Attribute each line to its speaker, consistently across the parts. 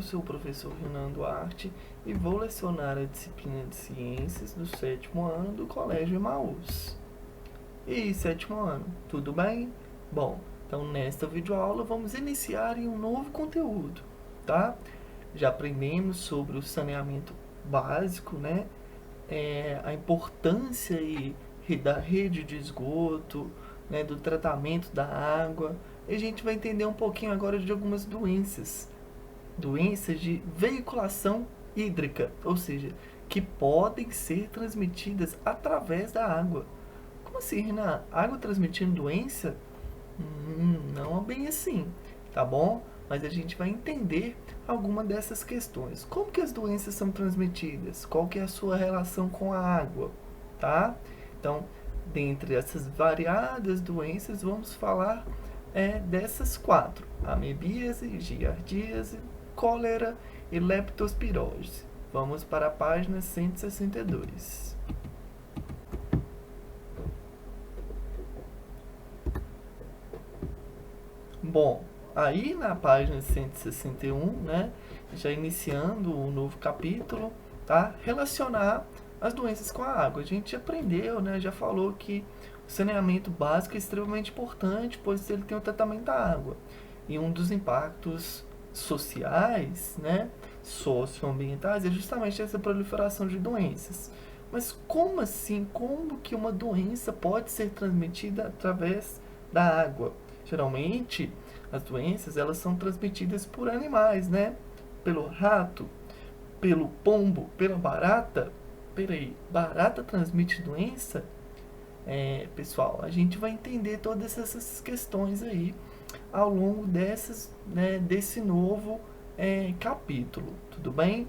Speaker 1: sou o professor Renan Duarte e vou lecionar a disciplina de Ciências do 7º ano do Colégio Emaús. E aí, 7º ano, tudo bem? Bom, então nesta videoaula vamos iniciar em um novo conteúdo, tá? Já aprendemos sobre o saneamento básico, né? A importância da rede de esgoto, né? Do tratamento da água. E a gente vai entender um pouquinho agora de algumas doenças de veiculação hídrica, ou seja, que podem ser transmitidas através da água. Como assim, Renan? Água transmitindo doença? Não é bem assim, tá bom? Mas a gente vai entender alguma dessas questões. Como que as doenças são transmitidas? Qual que é a sua relação com a água, tá? Então, dentre essas variadas doenças, vamos falar dessas 4: amebíase, giardíase, cólera e leptospirose. Vamos para a página 162. Bom, aí na página 161, né, já iniciando um novo capítulo, tá? Relacionar as doenças com a água. A gente aprendeu, né, já falou que o saneamento básico é extremamente importante, pois ele tem o tratamento da água. E um dos impactos sociais, né, socioambientais, é justamente essa proliferação de doenças. Mas como assim? Como que uma doença pode ser transmitida através da água? Geralmente, as doenças elas são transmitidas por animais, né? Pelo rato, pelo pombo, pela barata. Peraí, barata transmite doença? Pessoal, a gente vai entender todas essas questões aí ao longo desse novo capítulo, tudo bem?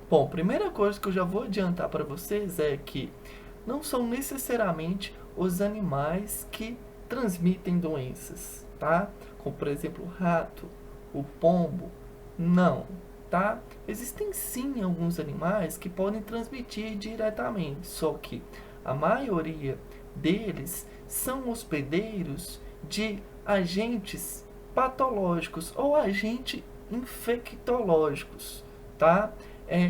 Speaker 1: Bom, primeira coisa que eu já vou adiantar para vocês é que não são necessariamente os animais que transmitem doenças, tá? Como, por exemplo, o rato, o pombo, não, tá? Existem sim alguns animais que podem transmitir diretamente, só que a maioria deles são hospedeiros de agentes patológicos ou agentes infectológicos, tá?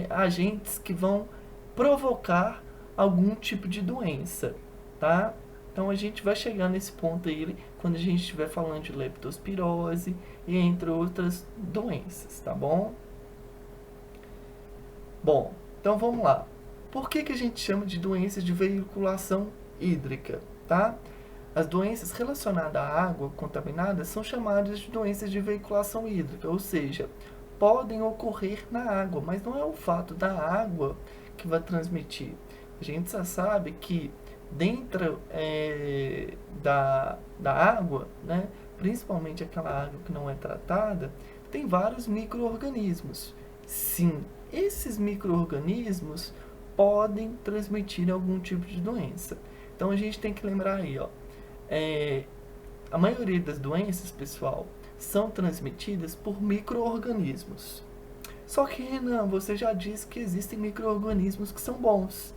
Speaker 1: Agentes que vão provocar algum tipo de doença, tá? Então a gente vai chegar nesse ponto aí quando a gente estiver falando de leptospirose e entre outras doenças, tá bom? Bom, então vamos lá. Por que a gente chama de doenças de veiculação hídrica, tá? As doenças relacionadas à água contaminada são chamadas de doenças de veiculação hídrica, ou seja, podem ocorrer na água, mas não é o fato da água que vai transmitir. A gente já sabe que dentro da água, né, principalmente aquela água que não é tratada, tem vários micro-organismos. Sim, esses micro-organismos podem transmitir algum tipo de doença. Então a gente tem que lembrar aí, ó, a maioria das doenças, pessoal, são transmitidas por micro-organismos. Só que, Renan, você já disse que existem micro-organismos que são bons.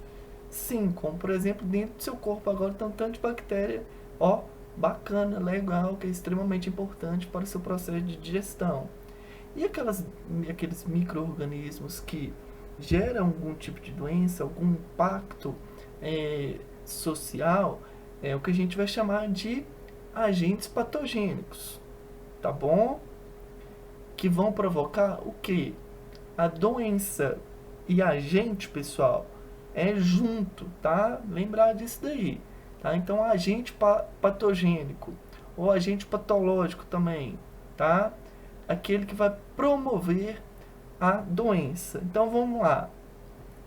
Speaker 1: Sim, como por exemplo, dentro do seu corpo agora tem um tanto de bactéria, ó, bacana, legal, que é extremamente importante para o seu processo de digestão. E aqueles micro-organismos que geram algum tipo de doença, algum impacto social, é o que a gente vai chamar de agentes patogênicos, tá bom? Que vão provocar o quê? A doença e agente, pessoal, junto, tá? Lembrar disso daí, tá? Então, agente patogênico ou agente patológico também, tá? Aquele que vai promover a doença. Então, vamos lá.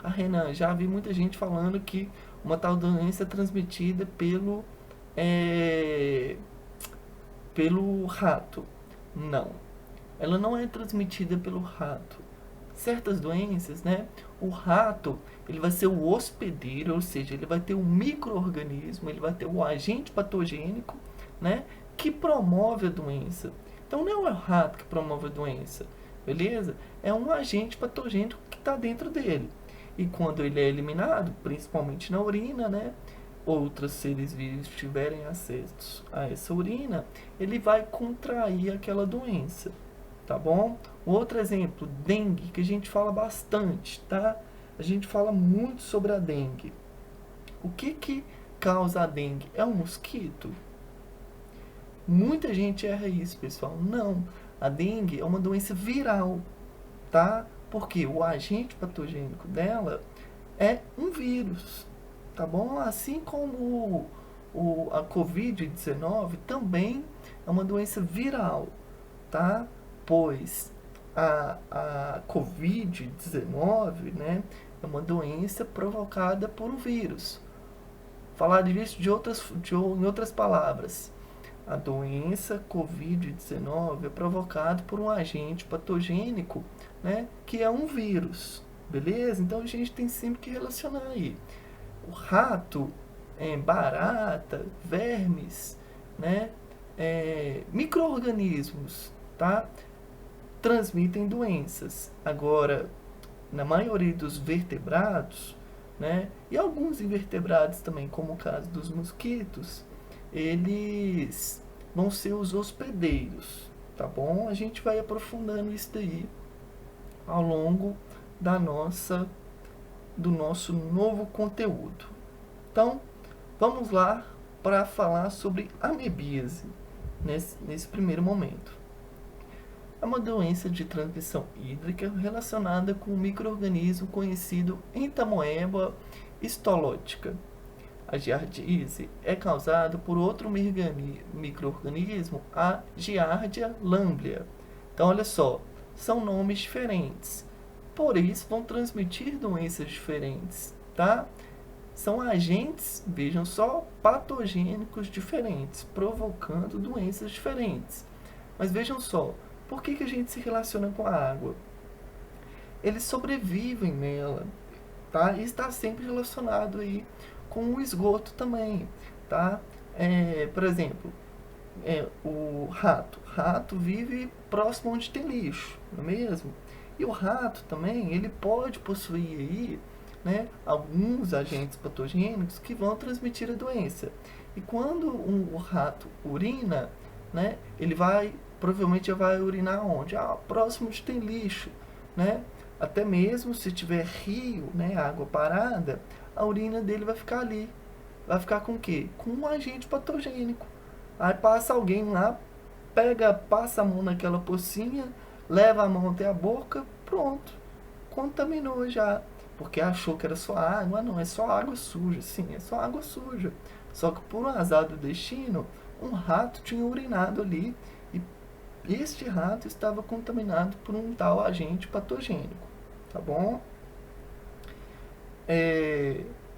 Speaker 1: A Renan, já vi muita gente falando que uma tal doença é transmitida pelo rato. Não, ela não é transmitida pelo rato. Certas doenças, né? O rato, ele vai ser o hospedeiro, ou seja, ele vai ter um micro-organismo, ele vai ter um agente patogênico, né? Que promove a doença. Então não é o rato que promove a doença, beleza? É um agente patogênico que está dentro dele. E quando ele é eliminado, principalmente na urina, né? Outros seres vivos tiverem acesso a essa urina, ele vai contrair aquela doença, tá bom? Outro exemplo, dengue, que a gente fala bastante, tá? A gente fala muito sobre a dengue. O que causa a dengue? É um mosquito? Muita gente erra isso, pessoal. Não, a dengue é uma doença viral, tá? Porque o agente patogênico dela é um vírus, tá bom? Assim como a Covid-19 também é uma doença viral, tá? Pois a Covid-19, né, é uma doença provocada por um vírus. Falar disso em outras palavras, a doença Covid-19 é provocada por um agente patogênico, né, que é um vírus, beleza? Então a gente tem sempre que relacionar aí. O rato, barata, vermes, né, micro-organismos, tá? Transmitem doenças. Agora, na maioria dos vertebrados, né, e alguns invertebrados também, como o caso dos mosquitos, eles vão ser os hospedeiros, tá bom? A gente vai aprofundando isso daí ao longo do nosso novo conteúdo. Então, vamos lá para falar sobre amebíase nesse primeiro momento. É uma doença de transmissão hídrica relacionada com um micro-organismo conhecido Entamoeba stolótica. A giardíase é causada por outro micro-organismo, a Giardia lamblia. Então, olha só, são nomes diferentes, por isso vão transmitir doenças diferentes, tá? São agentes, vejam só, patogênicos diferentes, provocando doenças diferentes. Mas vejam só, por que a gente se relaciona com a água? Eles sobrevivem nela, tá? E está sempre relacionado aí com o esgoto também, tá? Por exemplo, o rato. Rato vive próximo onde tem lixo, não é mesmo? E o rato também, ele pode possuir aí, né, alguns agentes patogênicos que vão transmitir a doença. E quando o rato urina, né, ele provavelmente vai urinar onde? Próximo onde tem lixo, né? Até mesmo se tiver rio, né, água parada, a urina dele vai ficar ali. Vai ficar com o quê? Com um agente patogênico. Aí passa alguém lá, passa a mão naquela pocinha, leva a mão até a boca, pronto. Contaminou já. Porque achou que era só água. Não, é só água suja. Sim, é só água suja. Só que por um azar do destino, um rato tinha urinado ali e este rato estava contaminado por um tal agente patogênico. Tá bom?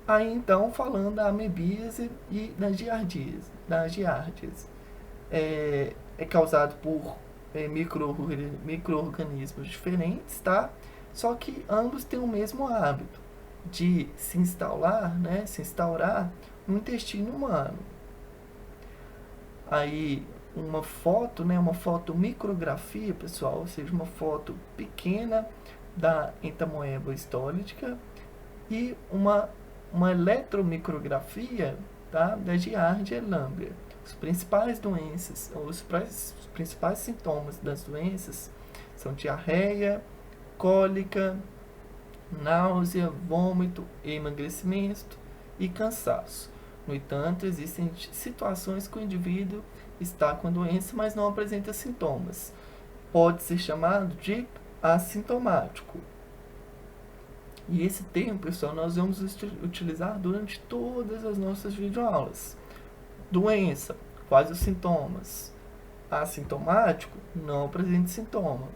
Speaker 1: Aí então, falando da amebíase e da giardíase. É causado por micro-organismos diferentes, tá? Só que ambos têm o mesmo hábito de se instaurar no intestino humano. Aí uma foto, né, uma fotomicrografia, pessoal, ou seja, uma foto pequena da entamoeba stolítica e uma eletromicrografia, tá, da Giardia lamblia. Os principais doenças, os principais sintomas das doenças são diarreia, cólica, náusea, vômito, emagrecimento e cansaço. No entanto, existem situações que o indivíduo está com a doença, mas não apresenta sintomas. Pode ser chamado de assintomático. E esse termo, pessoal, nós vamos utilizar durante todas as nossas videoaulas. Doença, quais os sintomas? Assintomático, não apresenta sintoma,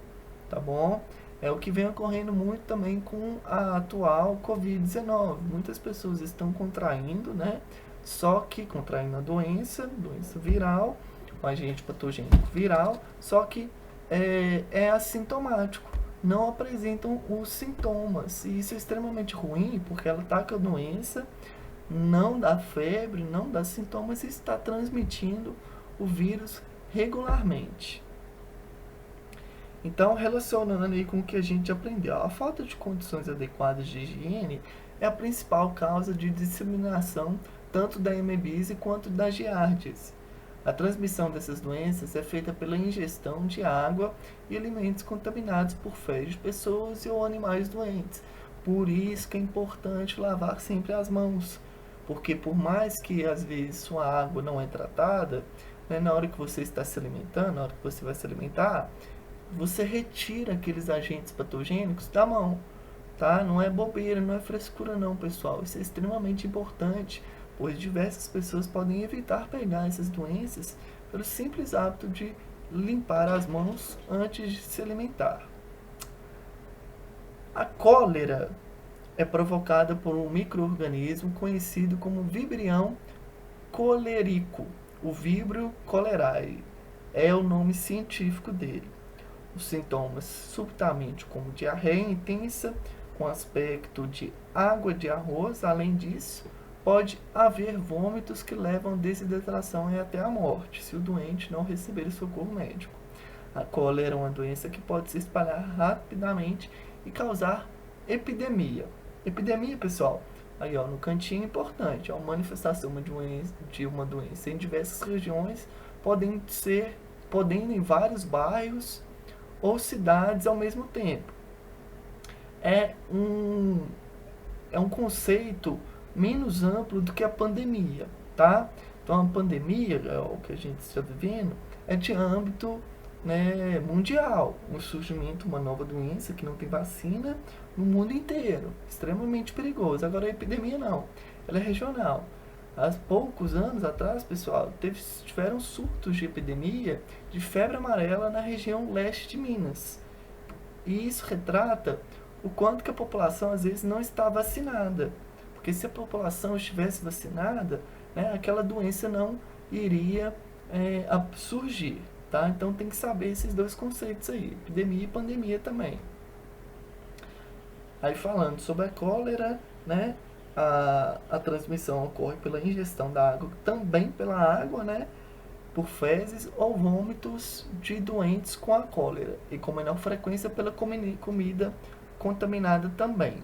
Speaker 1: tá bom? É o que vem ocorrendo muito também com a atual Covid-19. Muitas pessoas estão contraindo, né? Só que contraindo a doença viral, um agente patogênico viral, só que é assintomático, não apresentam os sintomas. E isso é extremamente ruim, porque ela está com a doença, não dá febre, não dá sintomas e está transmitindo o vírus regularmente. Então, relacionando aí com o que a gente aprendeu, a falta de condições adequadas de higiene é a principal causa de disseminação tanto da amebíase quanto da giardíase. A transmissão dessas doenças é feita pela ingestão de água e alimentos contaminados por fezes de pessoas ou animais doentes. Por isso que é importante lavar sempre as mãos, porque por mais que às vezes sua água não é tratada, né, na hora que você está se alimentando, na hora que você vai se alimentar, você retira aqueles agentes patogênicos da mão, tá? Não é bobeira, não é frescura não, pessoal. Isso é extremamente importante, pois diversas pessoas podem evitar pegar essas doenças pelo simples hábito de limpar as mãos antes de se alimentar. A cólera é provocada por um micro-organismo conhecido como Vibrio cholerico. O Vibrio cholerae é o nome científico dele. Os sintomas subitamente como diarreia intensa com aspecto de água de arroz. Além disso, pode haver vômitos que levam à desidratação e até à morte, se o doente não receber socorro médico. A cólera é uma doença que pode se espalhar rapidamente e causar epidemia. Epidemia, pessoal, aí ó, no cantinho importante, a manifestação de uma doença em diversas regiões, podendo em vários bairros ou cidades ao mesmo tempo. É um conceito menos amplo do que a pandemia, tá? Então a pandemia, o que a gente está vivendo, é de âmbito, né, mundial, um surgimento, uma nova doença que não tem vacina no mundo inteiro, extremamente perigoso. Agora a epidemia não, ela é regional. Há poucos anos atrás, pessoal, tiveram surtos de epidemia de febre amarela na região leste de Minas. E isso retrata o quanto que a população às vezes não está vacinada. Porque se a população estivesse vacinada, né, aquela doença não iria surgir. Tá? Então tem que saber esses dois conceitos aí, epidemia e pandemia também. Aí falando sobre a cólera, né, a transmissão ocorre pela ingestão da água, também pela água, né, por fezes ou vômitos de doentes com a cólera, e com menor frequência pela comida contaminada também.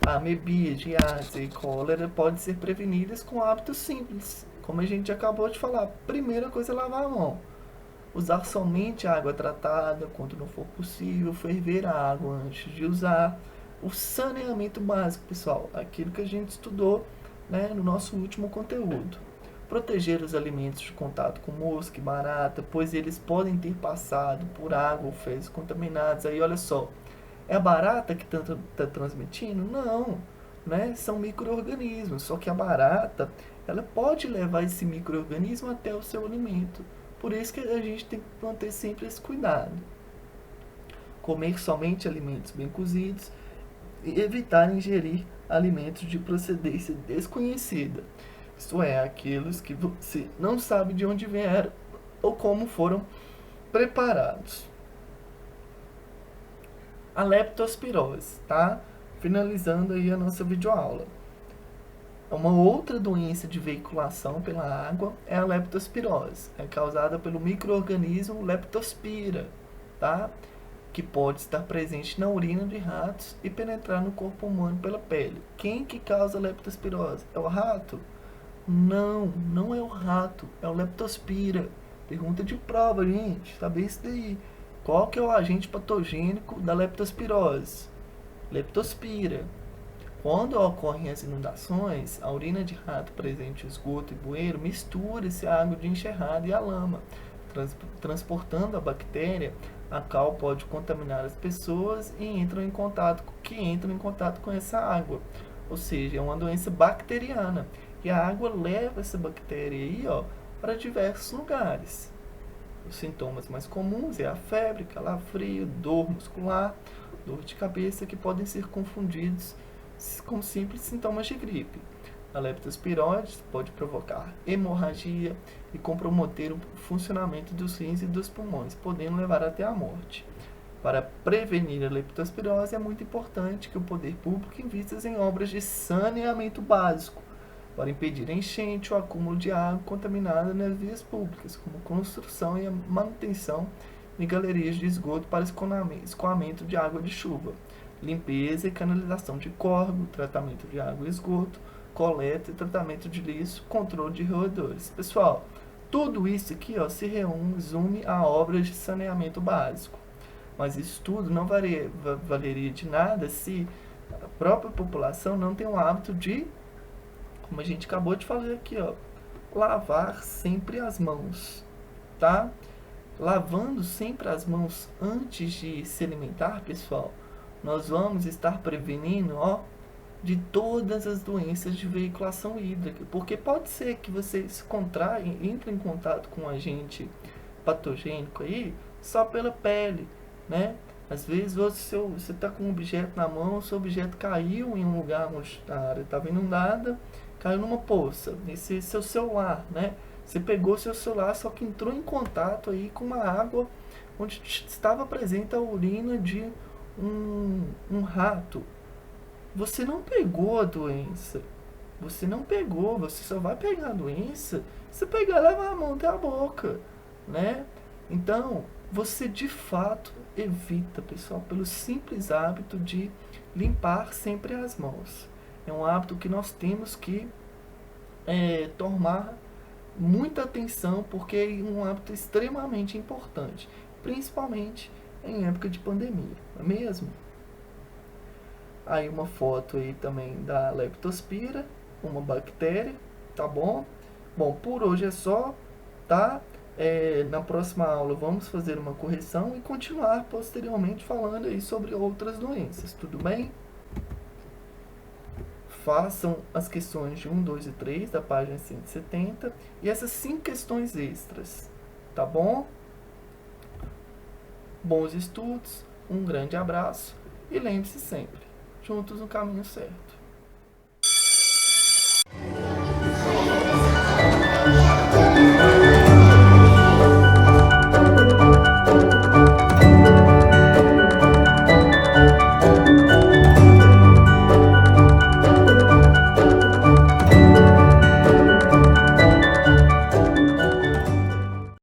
Speaker 1: A amebia, ásia e cólera podem ser prevenidas com hábitos simples, como a gente acabou de falar. Primeira coisa é lavar a mão. Usar somente água tratada quando não for possível, ferver a água antes de usar. O saneamento básico, pessoal, aquilo que a gente estudou, né, no nosso último conteúdo. Proteger os alimentos de contato com mosca e barata, pois eles podem ter passado por água ou fezes contaminadas. Aí olha só, é a barata que está transmitindo? Não, né? São micro-organismos, só que a barata, ela pode levar esse micro-organismo até o seu alimento. Por isso que a gente tem que manter sempre esse cuidado. Comer somente alimentos bem cozidos e evitar ingerir alimentos de procedência desconhecida. Isto é, aqueles que você não sabe de onde vieram ou como foram preparados. A leptospirose, tá? Finalizando aí a nossa videoaula. Uma outra doença de veiculação pela água é a leptospirose. É causada pelo micro-organismo Leptospira, tá? Que pode estar presente na urina de ratos e penetrar no corpo humano pela pele. Quem que causa leptospirose? É o rato? Não, não é o rato, é o Leptospira. Pergunta de prova, gente, saber isso daí. Qual que é o agente patogênico da leptospirose? Leptospira. Quando ocorrem as inundações, a urina de rato presente em esgoto e bueiro mistura-se a água de enxerrada e a lama, transportando a bactéria, a qual pode contaminar as pessoas que entram em contato com essa água. Ou seja, é uma doença bacteriana. E a água leva essa bactéria aí, ó, para diversos lugares. Os sintomas mais comuns é a febre, calafrio, dor muscular, dor de cabeça, que podem ser confundidos com simples sintomas de gripe. A leptospirose pode provocar hemorragia e comprometer o funcionamento dos rins e dos pulmões, podendo levar até a morte. Para prevenir a leptospirose, é muito importante que o poder público invista em obras de saneamento básico, para impedir a enchente ou acúmulo de água contaminada nas vias públicas, como construção e a manutenção de galerias de esgoto para escoamento de água de chuva, limpeza e canalização de córrego, tratamento de água e esgoto, coleta e tratamento de lixo, controle de roedores. Pessoal, Tudo isso aqui, ó, se resume a obras de saneamento básico. Mas isso tudo não valeria de nada se a própria população não tem o hábito de, como a gente acabou de falar aqui, ó, lavar sempre as mãos, tá? Lavando sempre as mãos antes de se alimentar, pessoal, nós vamos estar prevenindo, ó, de todas as doenças de veiculação hídrica, porque pode ser que você se contraia, entre em contato com um agente patogênico aí só pela pele, né? Às vezes você está com um objeto na mão, seu objeto caiu em um lugar onde a área estava inundada, caiu numa poça, esse seu celular, né? Você pegou seu celular, só que entrou em contato aí com uma água onde estava presente a urina de um rato. Você não pegou a doença. Você não pegou, você só vai pegar a doença se pegar e levar a mão até a boca, né? Então, você de fato evita, pessoal, pelo simples hábito de limpar sempre as mãos. É um hábito que nós temos que tomar muita atenção, porque é um hábito extremamente importante, principalmente em época de pandemia, não é mesmo? Aí uma foto aí também da leptospira, uma bactéria, tá bom? Bom, por hoje é só, tá? Na próxima aula vamos fazer uma correção e continuar posteriormente falando aí sobre outras doenças, tudo bem? Façam as questões de 1, 2 e 3 da página 170 e essas 5 questões extras, tá bom? Bons estudos, um grande abraço e lembre-se sempre, juntos no caminho certo.